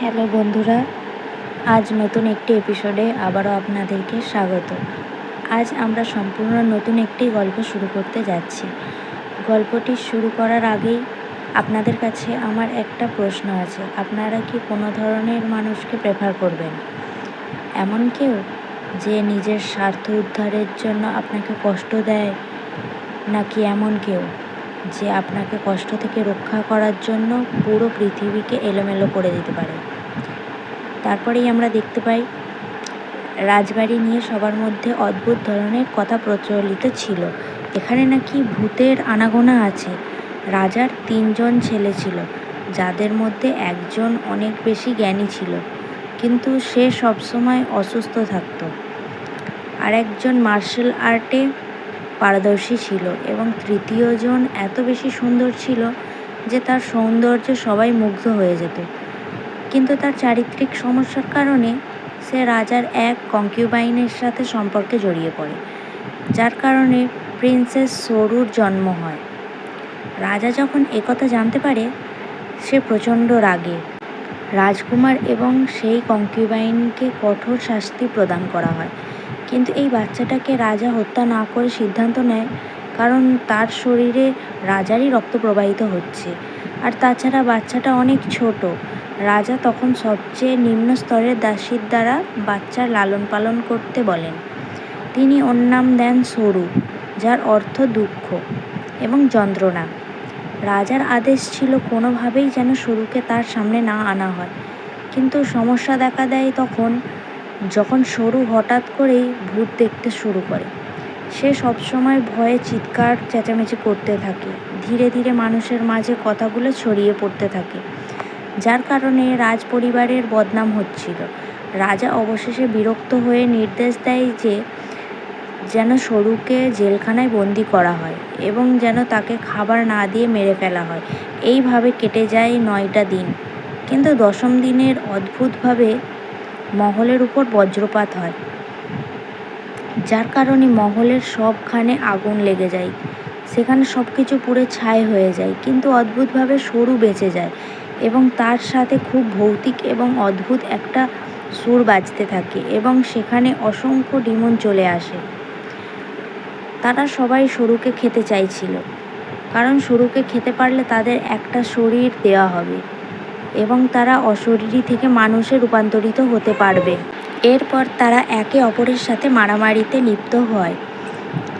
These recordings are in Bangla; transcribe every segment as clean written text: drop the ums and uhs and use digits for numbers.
হ্যালো বন্ধুরা, আজ নতুন একটি এপিসোডে আবারও আপনাদেরকে স্বাগত। আজ আমরা সম্পূর্ণ নতুন একটি গল্প শুরু করতে যাচ্ছি। গল্পটি শুরু করার আগেই আপনাদের কাছে আমার একটা প্রশ্ন আছে। আপনারা কি কোনো ধরনের মানুষকে প্রেফার করবেন? এমন কেউ যে নিজের স্বার্থ উদ্ধারের জন্য আপনাকে কষ্ট দেয়, নাকি এমন কেউ যে আপনাকে কষ্ট থেকে রক্ষা করার জন্য পুরো পৃথিবীকে এলোমেলো করে দিতে পারে? তারপরেই আমরা দেখতে পাই রাজবাড়ি নিয়ে সবার মধ্যে অদ্ভুত ধরনের কথা প্রচলিত ছিল। এখানে নাকি ভূতের আনাগোনা আছে। রাজার 3জন ছেলে ছিল, যাদের মধ্যে একজন অনেক বেশি জ্ঞানী ছিল, কিন্তু সে সবসময় অসুস্থ থাকতো। আর একজন মার্শাল আর্টে পারদর্শী ছিল, এবং তৃতীয়জন এত বেশি সুন্দর ছিল যে তার সৌন্দর্যে সবাই মুগ্ধ হয়ে যেত। কিন্তু তার চারিত্রিক সমস্যার কারণে সে রাজার এক কনকিউবাইনের সাথে সম্পর্কে জড়িয়ে পড়ে, যার কারণে প্রিন্সেস সরুর জন্ম হয়। রাজা যখন একথা জানতে পারে, সে প্রচণ্ড রাগে। রাজকুমার এবং সেই কনকিউবাইনকে কঠোর শাস্তি প্রদান করা হয়, কিন্তু এই বাচ্চাটাকে রাজা হত্যা না করে সিদ্ধান্ত নেয়, কারণ তার শরীরে রাজারই রক্ত প্রবাহিত হচ্ছে। আর তাছাড়া বাচ্চাটা অনেক ছোট। রাজা তখন সবচেয়ে নিম্ন স্তরের দাসীর দ্বারা বাচ্চার লালন পালন করতে বলেন। তিনি ওর নাম দেন সরু, যার অর্থ দুঃখ এবং যন্ত্রণা। রাজার আদেশ ছিল কোনোভাবেই যেন সরুকে তার সামনে না আনা হয়, কিন্তু সমস্যা দেখা দেয় যখন সরু হঠাৎ করেই ভূত দেখতে শুরু করে। সে সবসময় ভয়ে চিৎকার চেঁচামেচি করতে থাকে। ধীরে ধীরে মানুষের মাঝে কথাগুলো ছড়িয়ে পড়তে থাকে, যার কারণে রাজ পরিবারের বদনাম হচ্ছিল। রাজা অবশেষে বিরক্ত হয়ে নির্দেশ দেয় যেন সরুকে জেলখানায় বন্দি করা হয় এবং যেন তাকে খাবার না দিয়ে মেরে ফেলা হয়। এইভাবে কেটে যায় 9টা দিন, কিন্তু 10ম দিনের অদ্ভুতভাবে মহলের উপর বজ্রপাত হয়, যার কারণে মহলের সবখানে আগুন লেগে যায়। সেখানে সব কিছু পুড়ে ছাই হয়ে যায়, কিন্তু অদ্ভুতভাবে সরু বেঁচে যায় এবং তার সাথে খুব ভৌতিক এবং অদ্ভুত একটা সুর বাজতে থাকে, এবং সেখানে অসংখ্য ডিমন চলে আসে। তারা সবাই সরুকে খেতে চাইছিল, কারণ সরুকে খেতে পারলে তাদের একটা শরীর দেওয়া হবে এবং তারা অশরীরী থেকে মানুষে রূপান্তরিত হতে পারবে। এরপর তারা একে অপরের সাথে মারামারিতে লিপ্ত হয়,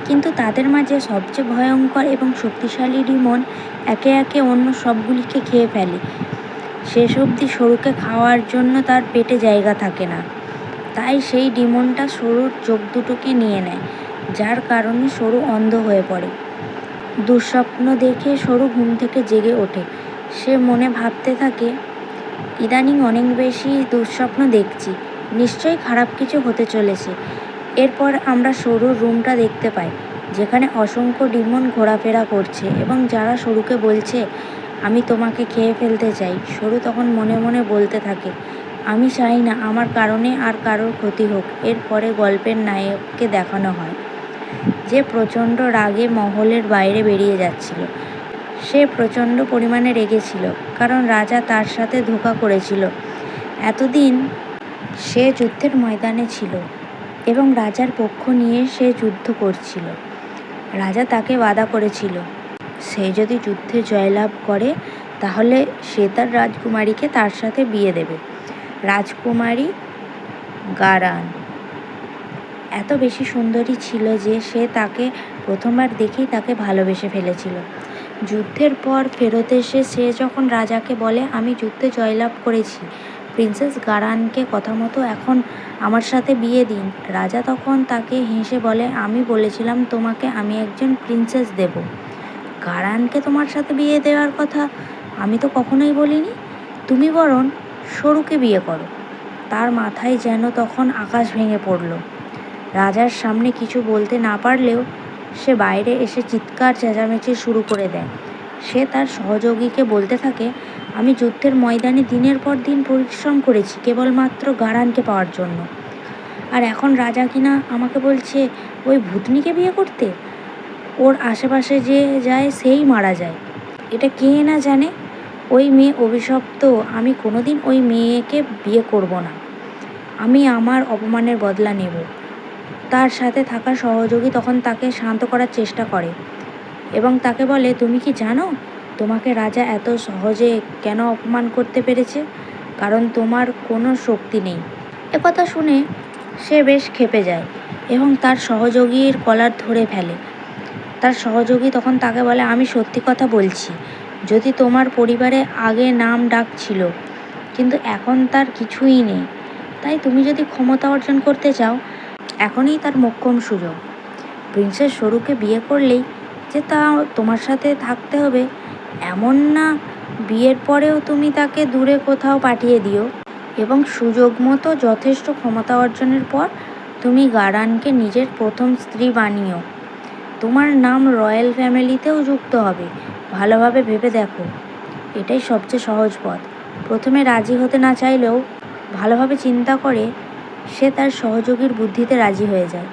কিন্তু তাদের মাঝে সবচেয়ে ভয়ঙ্কর এবং শক্তিশালী ডিমন একে একে অন্য সবগুলিকে খেয়ে ফেলে। শেষ অবধি সরুকে খাওয়ার জন্য তার পেটে জায়গা থাকে না, তাই সেই ডিমনটা সরুর চোখ দুটোকে নিয়ে নেয়, যার কারণে সরু অন্ধ হয়ে পড়ে। দুঃস্বপ্ন দেখে সরু ঘুম থেকে জেগে ওঠে। সে মনে ভাবতে থাকে, ইদানিং অনেক বেশি দুঃস্বপ্ন দেখছি, নিশ্চয়ই খারাপ কিছু হতে চলেছে। এরপর আমরা সরুর রুমটা দেখতে পাই, যেখানে অসংখ্য ডিমন ঘোরাফেরা করছে এবং যারা সরুকে বলছে, আমি তোমাকে খেয়ে ফেলতে চাই। সরু তখন মনে মনে বলতে থাকে, আমি চাই না আমার কারণে আর কারোর ক্ষতি হোক। এরপরে গল্পের নায়ককে দেখানো হয়, যে প্রচণ্ড রাগে মহলের বাইরে বেরিয়ে যাচ্ছিল। সে প্রচণ্ড পরিমাণে রেগেছিল, কারণ রাজা তার সাথে ধোঁকা করেছিল। এতদিন সে যুদ্ধের ময়দানে ছিল এবং রাজার পক্ষ নিয়ে সে যুদ্ধ করছিল। রাজা তাকে ওয়াদা করেছিল, সে যদি যুদ্ধে জয়লাভ করে তাহলে সে তার রাজকুমারীকে তার সাথে বিয়ে দেবে। রাজকুমারী গারান এত বেশি সুন্দরী ছিল যে সে তাকে প্রথমবার দেখেই তাকে ভালোবেসে ফেলেছিল। যুদ্ধের পর ফেরত এসে সে যখন রাজাকে বলে, আমি যুদ্ধে জয়লাভ করেছি, প্রিন্সেস গারানকে কথা মতো এখন আমার সাথে বিয়ে দিন। রাজা তখন তাকে হেসে বলে, আমি বলেছিলাম তোমাকে আমি একজন প্রিন্সেস দেব, গারানকে তোমার সাথে বিয়ে দেওয়ার কথা আমি তো কখনোই বলিনি। তুমি বরং সরুকে বিয়ে করো। তার মাথায় যেন তখন আকাশ ভেঙে পড়ল। রাজার সামনে কিছু বলতে না পারলেও সে বাইরে এসে চিৎকার চেঁচামেচি শুরু করে দেয়। সে তার সহযোগীকে বলতে থাকে, আমি যুদ্ধের ময়দানে দিনের পর দিন পরিশ্রম করেছি কেবলমাত্র গারানকে পাওয়ার জন্য, আর এখন রাজা কিনা আমাকে বলছে ওই ভূতনিকে বিয়ে করতে। ওর আশেপাশে যে যায় সেই মারা যায়। এটা কে না জানে? ওই মেয়ে অভিশপ্ত, আমি কোনোদিন ওই মেয়েকে বিয়ে করব না। আমি আমার অপমানের বদলা নেব। তার সাথে থাকা সহযোগী তখন তাকে শান্ত করার চেষ্টা করে এবং তাকে বলে, তুমি কি জানো তোমাকে রাজা এত সহজে কেন অপমান করতে পেরেছে? কারণ তোমার কোনো শক্তি নেই। একথা শুনে সে বেশ ক্ষেপে যায় এবং তার সহযোগীর কলার ধরে ফেলে। তার সহযোগী তখন তাকে বলে, আমি সত্যি কথা বলছি, যদি তোমার পরিবারে আগে নাম ডাক ছিল, কিন্তু এখন তার কিছুই নেই, তাই তুমি যদি ক্ষমতা অর্জন করতে চাও, এখনই তার মোক্ষম সুযোগ। প্রিন্সেস সরুকে বিয়ে করলেই যে তা তোমার সাথে থাকতে হবে এমন না, বিয়ের পরেও তুমি তাকে দূরে কোথাও পাঠিয়ে দিও এবং সুযোগ মতো যথেষ্ট ক্ষমতা অর্জনের পর তুমি গারানকে নিজের প্রথম স্ত্রী বানিও। তোমার নাম রয়্যাল ফ্যামিলিতেও যুক্ত হবে। ভালোভাবে ভেবে দেখো, এটাই সবচেয়ে সহজ পথ। প্রথমে রাজি হতে না চাইলেও ভালোভাবে চিন্তা করে সে তার সহযোগীর বুদ্ধিতে রাজি হয়ে যায়।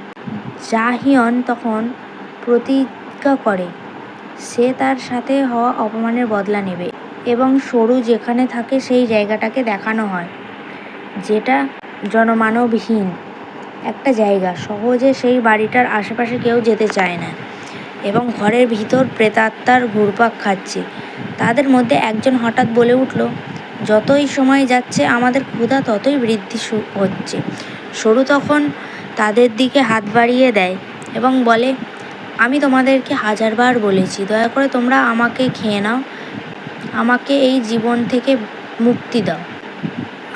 জাহিয়ন তখন প্রতিজ্ঞা করে সে তার সাথে হওয়া অপমানের বদলা নেবে এবং সরু যেখানে থাকে সেই জায়গাটাকে দেখানো হয়, যেটা জনমানবহীন একটা জায়গা। সহজে সেই বাড়িটার আশেপাশে কেউ যেতে চায় না এবং ঘরের ভিতর প্রেতাত্মার ঘুরপাক খাচ্ছে। তাদের মধ্যে একজন হঠাৎ বলে উঠল, যতই সময় যাচ্ছে আমাদের ক্ষুধা ততই বৃদ্ধি হচ্ছে। সরু তখন তাদের দিকে হাত বাড়িয়ে দেয় এবং বলে, আমি তোমাদেরকে 1000 বার বলেছি, দয়া করে তোমরা আমাকে খেয়ে নাও, আমাকে এই জীবন থেকে মুক্তি দাও।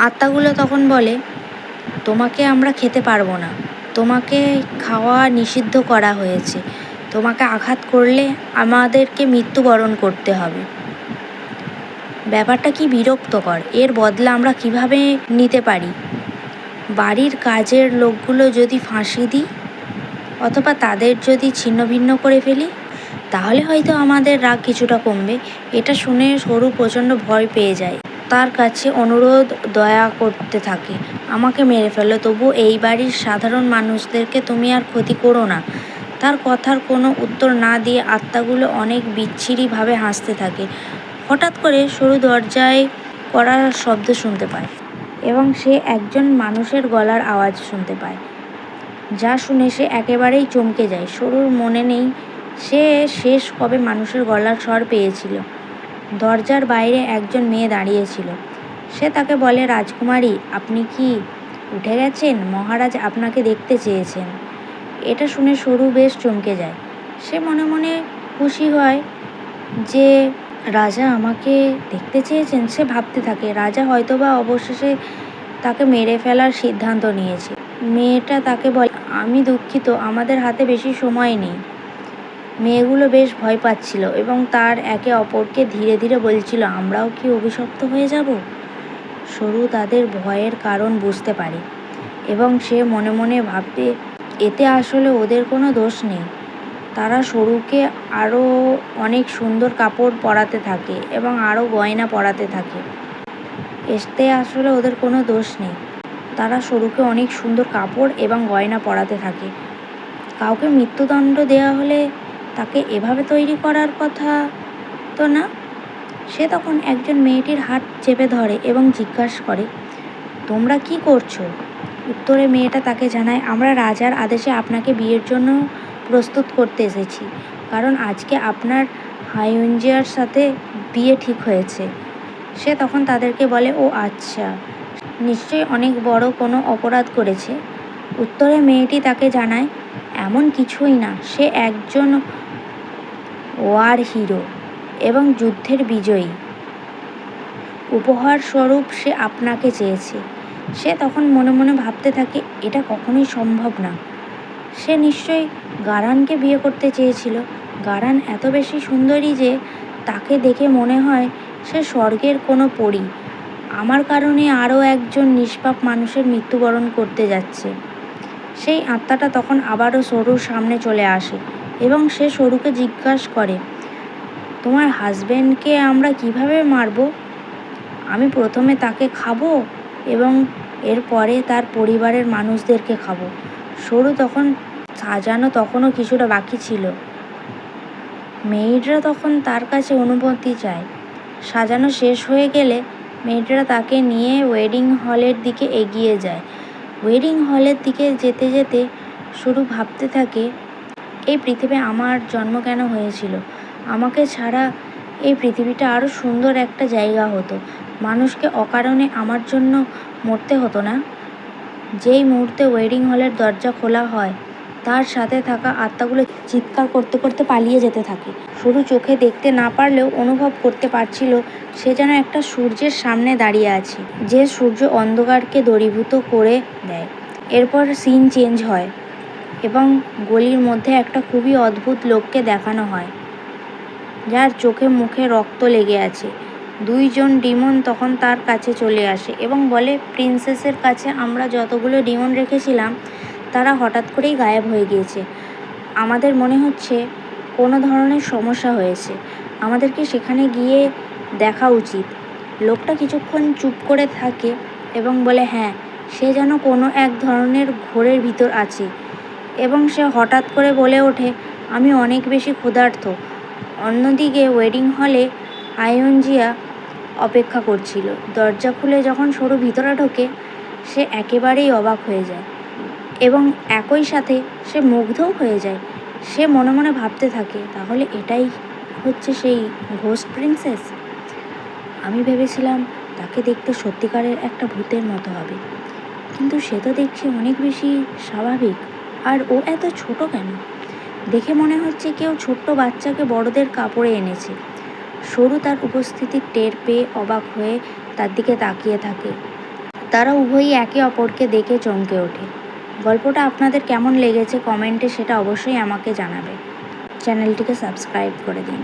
আত্মাগুলো তখন বলে, তোমাকে আমরা খেতে পারবো না, তোমাকে খাওয়া নিষিদ্ধ করা হয়েছে, তোমাকে আঘাত করলে আমাদেরকে মৃত্যুবরণ করতে হবে। ব্যাপারটা কি বিরক্তকর! এর বদলা আমরা কিভাবে নিতে পারি? বাড়ির কাজের লোকগুলো যদি ফাঁসি দিই অথবা তাদের যদি ছিন্ন ভিন্ন করে ফেলি, তাহলে হয়তো আমাদের রাগ কিছুটা কমবে। এটা শুনে সরু প্রচণ্ড ভয় পেয়ে যায়। তার কাছে অনুরোধ দয়া করতে থাকে, আমাকে মেরে ফেলো, তবু এই বাড়ির সাধারণ মানুষদেরকে তুমি আর ক্ষতি করো না। তার কথার কোনো উত্তর না দিয়ে আত্মাগুলো অনেক বিচ্ছিরিভাবে হাসতে থাকে। হঠাৎ করে সরু দরজায় কড়ার শব্দ শুনতে পায় এবং সে একজন মানুষের গলার আওয়াজ শুনতে পায়, যা শুনে সে একেবারেই চমকে যায়। সরুর মনে নেই সে শেষ কবে মানুষের গলার স্বর পেয়েছিল। দরজার বাইরে একজন মেয়ে দাঁড়িয়েছিল। সে তাকে বলে, রাজকুমারী, আপনি কি উঠে গেছেন? মহারাজ আপনাকে দেখতে চেয়েছেন। এটা শুনে সরু বেশ চমকে যায়। সে মনে মনে খুশি হয় যে রাজা আমাকে দেখতে চেয়েছেন। সে ভাবতে থাকে রাজা হয়তোবা অবশেষে তাকে মেরে ফেলার সিদ্ধান্ত নিয়েছে। মেয়েটা তাকে বলে, আমি দুঃখিত, আমাদের হাতে বেশি সময় নেই। মেয়েগুলো বেশ ভয় পাচ্ছিল এবং তার একে অপরকে ধীরে ধীরে বলছিল, আমরাও কি অভিশপ্ত হয়ে যাব? সরু তাদের ভয়ের কারণ বুঝতে পারে এবং সে মনে মনে ভাববে, এতে আসলে ওদের কোনো দোষ নেই। তারা সরুকে আরও অনেক সুন্দর কাপড় পরাতে থাকে এবং আরও গয়না পরাতে থাকে। এতে আসলে ওদের কোনো দোষ নেই। তারা সরুকে অনেক সুন্দর কাপড় এবং গয়না পরাতে থাকে। কাউকে মৃত্যুদণ্ড দেওয়া হলে তাকে এভাবে তৈরি করার কথা তো না। সে তখন একজন মেয়েটির হাত চেপে ধরে এবং জিজ্ঞাসা করে, তোমরা কি করছো? উত্তরে মেয়েটা তাকে জানায়, আমরা রাজার আদেশে আপনাকে বিয়ের জন্য প্রস্তুত করতে এসেছি, কারণ আজকে আপনার হাইউঞ্জিয়ার সাথে বিয়ে ঠিক হয়েছে। সে তখন তাদেরকে বলে, ও আচ্ছা, নিশ্চয়ই অনেক বড় কোনো অপরাধ করেছে। উত্তরে মেয়েটি তাকে জানায়, এমন কিছুই না, সে একজন ওয়ার হিরো এবং যুদ্ধের বিজয়ী। উপহার স্বরূপ সে আপনাকে চেয়েছে। সে তখন মনে মনে ভাবতে থাকে, এটা কখনোই সম্ভব না। সে নিশ্চয়ই গারানকে বিয়ে করতে চেয়েছিল। গারান এত বেশি সুন্দরী যে তাকে দেখে মনে হয় সে স্বর্গের কোনো পরী। আমার কারণে আরও একজন নিষ্পাপ মানুষের মৃত্যুবরণ করতে যাচ্ছে। সেই আত্মাটা তখন আবারও সরুর সামনে চলে আসে এবং সে সরুকে জিজ্ঞাসা করে, তোমার হাজব্যান্ডকে আমরা কিভাবে মারব? আমি প্রথমে তাকে খাবো এবং এরপরে তার পরিবারের মানুষদেরকে খাবো। সরু তখন সাজানো তখনও কিছুটা বাকি ছিল। মেয়েরা তখন তার কাছে অনুমতি চায় সাজানো শেষ হয়ে গেলে মেয়েটা তাকে নিয়ে ওয়েডিং হলের দিকে এগিয়ে যায়। ওয়েডিং হলের দিকে যেতে যেতে শুরু ভাবতে থাকে, এই পৃথিবী আমার জন্ম কেন হয়েছিল? আমাকে ছাড়া এই পৃথিবীটা আরও সুন্দর একটা জায়গা হতো। মানুষকে অকারণে আমার জন্য মরতে হতো না। যেই মুহূর্তে ওয়েডিং হলের দরজা খোলা হয়, তার সাথে থাকা আত্মাগুলো চিৎকার করতে করতে পালিয়ে যেতে থাকে। শুরু চোখে দেখতে না পারলেও অনুভব করতে পারছিল সে যেন একটা সূর্যের সামনে দাঁড়িয়ে আছে, যে সূর্য অন্ধকারকে দূরীভূত করে দেয়। এরপর সিন চেঞ্জ হয় এবং গলির মধ্যে একটা খুবই অদ্ভুত লোককে দেখানো হয়, যার চোখে মুখে রক্ত লেগে আছে। দুইজন ডিমন তখন তার কাছে চলে আসে এবং বলে, প্রিন্সেসের কাছে আমরা যতগুলো ডিমন রেখেছিলাম তারা হঠাৎ করেই গায়েব হয়ে গিয়েছে। আমাদের মনে হচ্ছে কোনো ধরনের সমস্যা হয়েছে, আমাদেরকে সেখানে গিয়ে দেখা উচিত। লোকটা কিছুক্ষণ চুপ করে থাকে এবং বলে, হ্যাঁ, সে যেন কোনো এক ধরনের ঘোরের ভিতর আছে। এবং সে হঠাৎ করে বলে ওঠে, আমি অনেক বেশি ক্ষুধার্ত। অন্যদিকে ওয়েডিং হলে আয়নজিয়া অপেক্ষা করছিল। দরজা খুলে যখন সরু ভিতরে ঢোকে, সে একেবারেই অবাক হয়ে যায় এবং একই সাথে সে মুগ্ধও হয়ে যায়। সে মনে মনে ভাবতে থাকে, তাহলে এটাই হচ্ছে সেই ঘোস্ট প্রিন্সেস। আমি ভেবেছিলাম তাকে দেখতে সত্যিকারের একটা ভূতের মতো হবে, কিন্তু সে তো দেখছি অনেক বেশি স্বাভাবিক। আর ও এত ছোট কেন? দেখে মনে হচ্ছে কেউ ছোট্ট বাচ্চাকে বড়দের কাপড়ে এনেছে। সরু তার উপস্থিতি টের পেয়ে অবাক হয়ে তার দিকে তাকিয়ে থাকে। তারা উভয়ই একে অপরকে দেখে চমকে ওঠে। গল্পটা আপনাদের কেমন লেগেছে কমেন্টে সেটা অবশ্যই আমাকে জানাবে। চ্যানেলটিকে সাবস্ক্রাইব করে দিন।